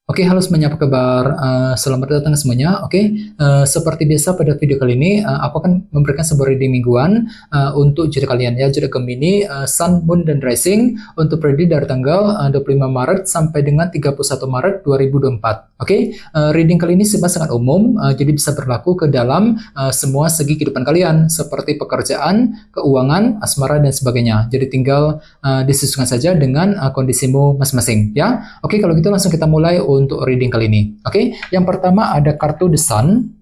Oke, halo semuanya, apa kabar? Selamat datang semuanya. Oke, seperti biasa pada video kali ini, aku akan memberikan sebuah reading mingguan untuk zodiak kalian ya, zodiak Gemini, Sun, Moon, dan Rising untuk periode dari tanggal 25 Maret sampai dengan 31 Maret 2024. Oke, reading kali ini sangat umum, jadi bisa berlaku ke dalam semua segi kehidupan kalian, seperti pekerjaan, keuangan, asmara, dan sebagainya. Jadi tinggal disesuaikan saja dengan kondisimu masing-masing ya. Oke, kalau gitu langsung kita mulai untuk reading kali ini. Oke, yang pertama ada kartu The Sun,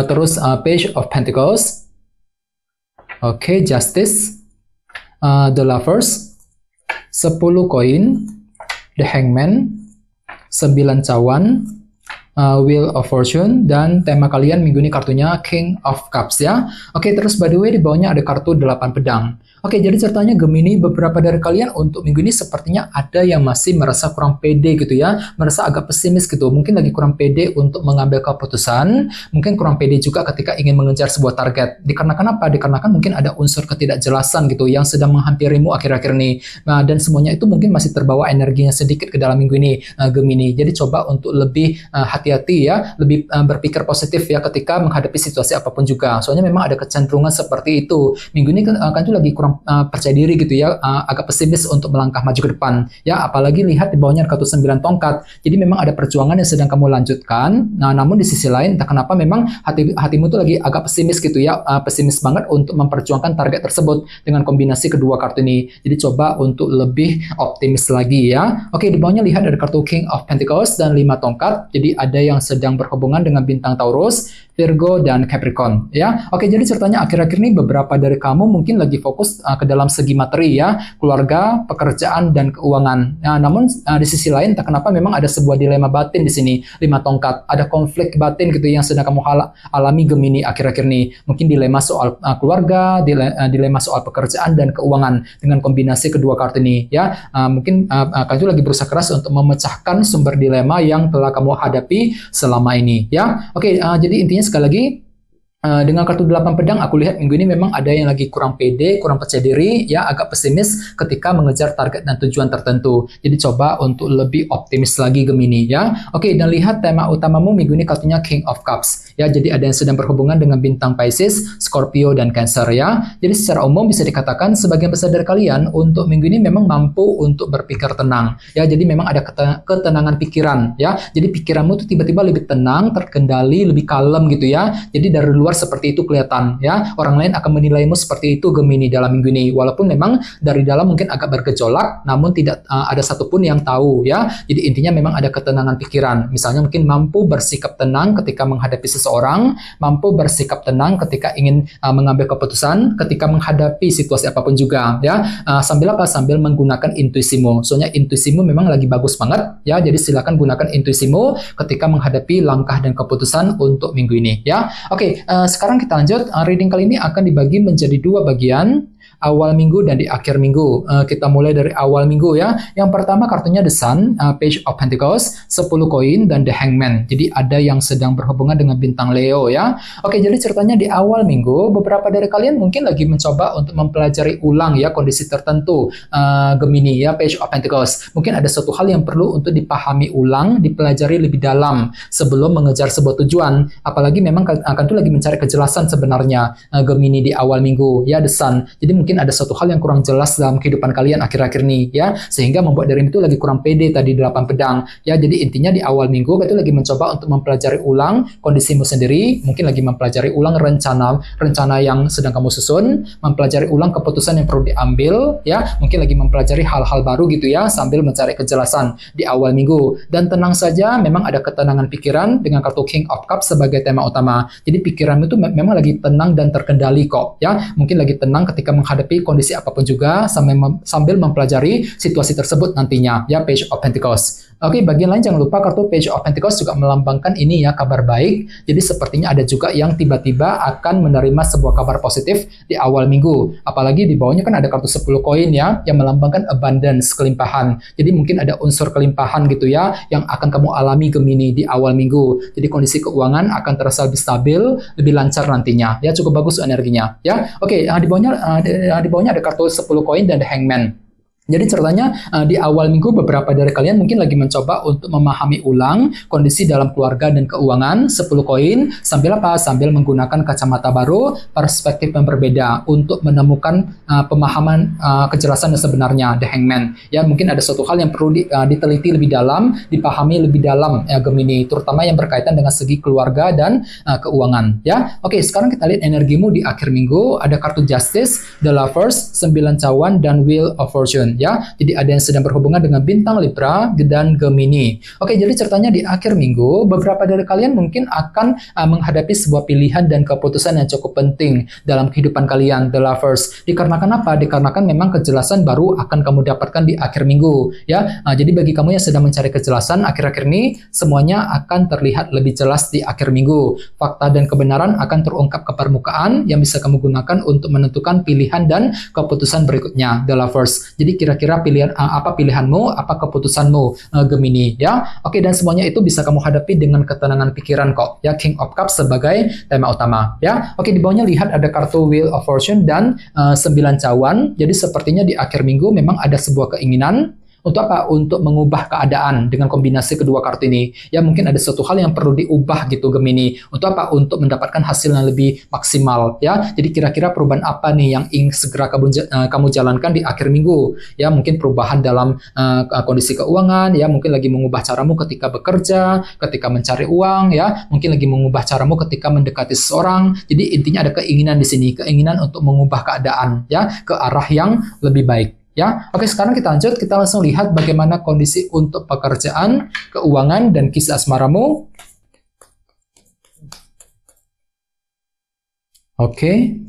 terus Page of Pentacles, oke, Justice, The Lovers, 10 koin, The Hangman, 9 cawan, Wheel of Fortune, dan tema kalian minggu ini kartunya King of Cups ya. Oke, terus by the way di bawahnya ada kartu 8 pedang. Oke, jadi ceritanya Gemini, beberapa dari kalian untuk minggu ini sepertinya ada yang masih merasa kurang pede gitu ya, merasa agak pesimis gitu, mungkin lagi kurang pede untuk mengambil keputusan, mungkin kurang pede juga ketika ingin mengejar sebuah target. Dikarenakan apa? Dikarenakan mungkin ada unsur ketidakjelasan gitu yang sedang menghampirimu akhir-akhir ini. Nah, dan semuanya itu mungkin masih terbawa energinya sedikit ke dalam minggu ini, Gemini. Jadi coba untuk lebih hati-hati ya, lebih berpikir positif ya ketika menghadapi situasi apapun juga. Soalnya memang ada kecenderungan seperti itu. Minggu ini kan tuh lagi kurang percaya diri gitu ya, agak pesimis untuk melangkah maju ke depan ya, apalagi lihat di bawahnya kartu 9 tongkat. Jadi memang ada perjuangan yang sedang kamu lanjutkan. Nah, namun di sisi lain entah kenapa memang hatimu tuh lagi agak pesimis gitu ya, pesimis banget untuk memperjuangkan target tersebut dengan kombinasi kedua kartu ini. Jadi coba untuk lebih optimis lagi ya. Oke, di bawahnya lihat ada kartu King of Pentacles dan 5 tongkat. Jadi ada yang sedang berhubungan dengan bintang Taurus, Virgo, dan Capricorn ya. Oke, jadi ceritanya akhir-akhir ini beberapa dari kamu mungkin lagi fokus ke dalam segi materi ya, keluarga, pekerjaan, dan keuangan. Nah, namun di sisi lain, tak kenapa memang ada sebuah dilema batin di sini, 5 tongkat. Ada konflik batin gitu yang sedang kamu alami Gemini akhir-akhir ini. Mungkin dilema soal keluarga, dilema soal pekerjaan dan keuangan dengan kombinasi kedua kartu ini ya. Mungkin kamu lagi berusaha keras untuk memecahkan sumber dilema yang telah kamu hadapi selama ini ya. Oke, jadi intinya sekali lagi, dengan kartu 8 pedang aku lihat minggu ini memang ada yang lagi kurang pede, kurang percaya diri ya, agak pesimis ketika mengejar target dan tujuan tertentu. Jadi coba untuk lebih optimis lagi Gemini ya. Oke, dan lihat tema utamamu minggu ini kartunya King of Cups ya. Jadi ada yang sedang berhubungan dengan bintang Pisces, Scorpio, dan Cancer ya. Jadi secara umum bisa dikatakan sebagian besar dari kalian untuk minggu ini memang mampu untuk berpikir tenang ya. Jadi memang ada ketenangan pikiran ya. Jadi pikiranmu tuh tiba-tiba lebih tenang, terkendali, lebih kalem gitu ya. Jadi dari luar seperti itu kelihatan ya, orang lain akan menilaimu seperti itu Gemini dalam minggu ini, walaupun memang dari dalam mungkin agak bergejolak, namun tidak ada satupun yang tahu ya. Jadi intinya memang ada ketenangan pikiran, misalnya mungkin mampu bersikap tenang ketika menghadapi seseorang, mampu bersikap tenang ketika ingin mengambil keputusan, ketika menghadapi situasi apapun juga ya. Sambil apa? Sambil menggunakan intuisimu, soalnya intuisimu memang lagi bagus banget ya. Jadi silakan gunakan intuisimu ketika menghadapi langkah dan keputusan untuk minggu ini ya. Oke, sekarang kita lanjut. Reading kali ini akan dibagi menjadi 2 bagian, awal minggu dan di akhir minggu. Kita mulai dari awal minggu ya. Yang pertama kartunya The Sun, Page of Pentacles, 10 koin, dan The Hangman. Jadi ada yang sedang berhubungan dengan bintang Leo ya. Oke, jadi ceritanya di awal minggu beberapa dari kalian mungkin lagi mencoba untuk mempelajari ulang ya kondisi tertentu Gemini ya, Page of Pentacles. Mungkin ada suatu hal yang perlu untuk dipahami ulang, dipelajari lebih dalam sebelum mengejar sebuah tujuan. Apalagi memang akan tuh lagi mencari kejelasan sebenarnya Gemini di awal minggu ya, The Sun. Jadi mungkin ada suatu hal yang kurang jelas dalam kehidupan kalian akhir-akhir ini ya, sehingga membuat dirimu itu lagi kurang pede tadi 8 pedang ya. Jadi intinya di awal minggu itu lagi mencoba untuk mempelajari ulang kondisimu sendiri, mungkin lagi mempelajari ulang rencana yang sedang kamu susun, mempelajari ulang keputusan yang perlu diambil ya, mungkin lagi mempelajari hal-hal baru gitu ya, sambil mencari kejelasan di awal minggu. Dan tenang saja, memang ada ketenangan pikiran dengan kartu King of Cups sebagai tema utama. Jadi pikiranmu itu memang lagi tenang dan terkendali kok ya, mungkin lagi tenang ketika menghadapi kondisi apapun juga, sambil mempelajari situasi tersebut nantinya ya, Page of Pentacles. Oke, bagian lain jangan lupa kartu Page of Pentacles juga melambangkan ini ya, kabar baik. Jadi sepertinya ada juga yang tiba-tiba akan menerima sebuah kabar positif di awal minggu. Apalagi di bawahnya kan ada kartu 10 koin ya, yang melambangkan abundance, kelimpahan. Jadi mungkin ada unsur kelimpahan gitu ya, yang akan kamu alami Gemini di awal minggu. Jadi kondisi keuangan akan terasa lebih stabil, lebih lancar nantinya. Ya, cukup bagus energinya ya. Oke, di bawahnya ada kartu 10 koin dan The Hangman. Jadi ceritanya di awal minggu beberapa dari kalian mungkin lagi mencoba untuk memahami ulang kondisi dalam keluarga dan keuangan 10 koin sambil apa? Sambil menggunakan kacamata baru, perspektif yang berbeda untuk menemukan pemahaman kejelasan yang sebenarnya, The Hangman. Ya, mungkin ada suatu hal yang perlu diteliti lebih dalam, dipahami lebih dalam ya Gemini, terutama yang berkaitan dengan segi keluarga dan keuangan ya. Oke, sekarang kita lihat energimu di akhir minggu. Ada kartu Justice, The Lovers, 9 cawan dan Wheel of Fortune ya. Jadi ada yang sedang berhubungan dengan bintang Libra dan Gemini. Oke, jadi ceritanya di akhir minggu beberapa dari kalian mungkin akan menghadapi sebuah pilihan dan keputusan yang cukup penting dalam kehidupan kalian, The Lovers. Dikarenakan apa? Dikarenakan memang kejelasan baru akan kamu dapatkan di akhir minggu ya. Jadi bagi kamu yang sedang mencari kejelasan akhir-akhir ini semuanya akan terlihat lebih jelas di akhir minggu. Fakta dan kebenaran akan terungkap ke permukaan yang bisa kamu gunakan untuk menentukan pilihan dan keputusan berikutnya, The Lovers. Jadi kira-kira apa pilihanmu, apa keputusanmu Gemini ya. Oke, dan semuanya itu bisa kamu hadapi dengan ketenangan pikiran kok ya. King of Cups sebagai tema utama ya. Oke, di bawahnya lihat ada kartu Wheel of Fortune dan 9 cawan. Jadi sepertinya di akhir minggu memang ada sebuah keinginan untuk apa? Untuk mengubah keadaan dengan kombinasi kedua kartu ini. Ya, mungkin ada suatu hal yang perlu diubah gitu Gemini. Untuk apa? Untuk mendapatkan hasil yang lebih maksimal ya. Jadi kira-kira perubahan apa nih yang ingin segera kamu jalankan di akhir minggu? Ya, mungkin perubahan dalam kondisi keuangan ya, mungkin lagi mengubah caramu ketika bekerja, ketika mencari uang ya, mungkin lagi mengubah caramu ketika mendekati seseorang. Jadi intinya ada keinginan di sini, keinginan untuk mengubah keadaan ya ke arah yang lebih baik. Ya, oke, sekarang kita lanjut, kita langsung lihat bagaimana kondisi untuk pekerjaan, keuangan, dan kisah asmaramu. Oke.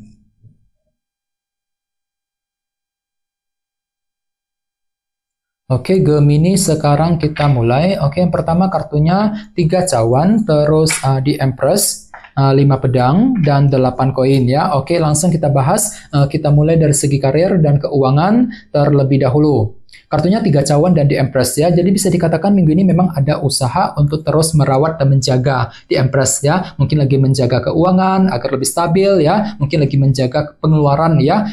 Oke, Gemini, sekarang kita mulai. Oke, yang pertama kartunya 3 cawan, terus di Empress, 5 pedang, dan 8 koin ya. Oke, langsung kita bahas. Kita mulai dari segi karir dan keuangan terlebih dahulu. Kartunya 3 cawan dan di Empress ya. Jadi bisa dikatakan minggu ini memang ada usaha untuk terus merawat dan menjaga di Empress ya. Mungkin lagi menjaga keuangan agar lebih stabil ya. Mungkin lagi menjaga pengeluaran ya.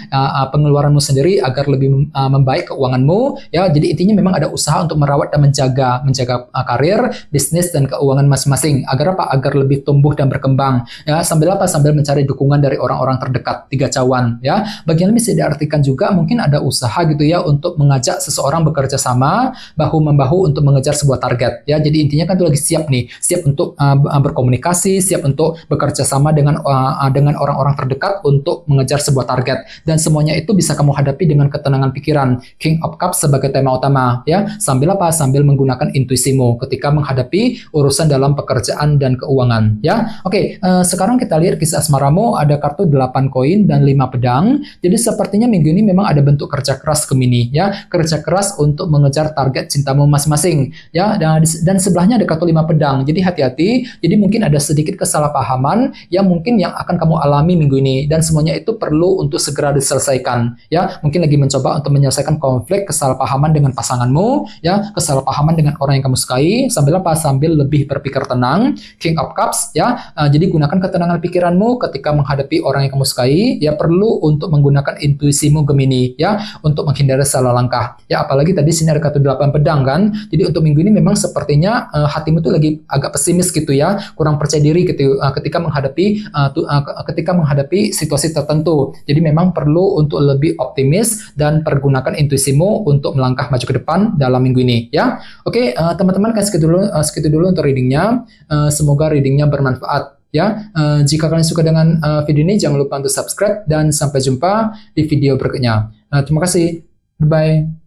Pengeluaranmu sendiri agar lebih membaik keuanganmu ya. Jadi intinya memang ada usaha untuk merawat dan menjaga karir, bisnis dan keuangan masing-masing. Agar apa? Agar lebih tumbuh dan berkembang ya. Sambil apa? Sambil mencari dukungan dari orang-orang terdekat. 3 cawan ya. Bagian bisa diartikan juga mungkin ada usaha gitu ya untuk mengajak seseorang bekerja sama bahu-membahu untuk mengejar sebuah target ya. Jadi intinya kan tuh lagi siap nih, siap untuk berkomunikasi, siap untuk bekerja sama dengan orang-orang terdekat untuk mengejar sebuah target, dan semuanya itu bisa kamu hadapi dengan ketenangan pikiran. King of Cups sebagai tema utama ya. Sambil apa? Sambil menggunakan intuisimu ketika menghadapi urusan dalam pekerjaan dan keuangan ya. Oke, sekarang kita lihat kisah asmaramu. Ada kartu 8 koin dan 5 pedang. Jadi sepertinya minggu ini memang ada bentuk kerja keras Gemini ya. Kerja keras untuk mengejar target cintamu masing-masing ya, dan sebelahnya ada kartu 5 pedang. Jadi hati-hati. Jadi mungkin ada sedikit kesalahpahaman yang akan kamu alami minggu ini, dan semuanya itu perlu untuk segera diselesaikan ya. Mungkin lagi mencoba untuk menyelesaikan konflik, kesalahpahaman dengan pasanganmu ya, kesalahpahaman dengan orang yang kamu sukai. Sambil apa? Sambil lebih berpikir tenang. King of Cups ya. Jadi gunakan ketenangan pikiranmu ketika menghadapi orang yang kamu sukai ya. Perlu untuk menggunakan intuisimu Gemini ya, untuk menghindari salah langkah ya. Apalagi tadi sini ada kartu 8 pedang kan. Jadi untuk minggu ini memang sepertinya hatimu tuh lagi agak pesimis gitu ya, kurang percaya diri gitu ketika menghadapi situasi tertentu. Jadi memang perlu untuk lebih optimis dan pergunakan intuisimu untuk melangkah maju ke depan dalam minggu ini ya. Oke, teman-teman, segitu dulu untuk readingnya. Semoga readingnya bermanfaat ya. Jika kalian suka dengan video ini, jangan lupa untuk subscribe, dan sampai jumpa di video berikutnya. Terima kasih. Bye.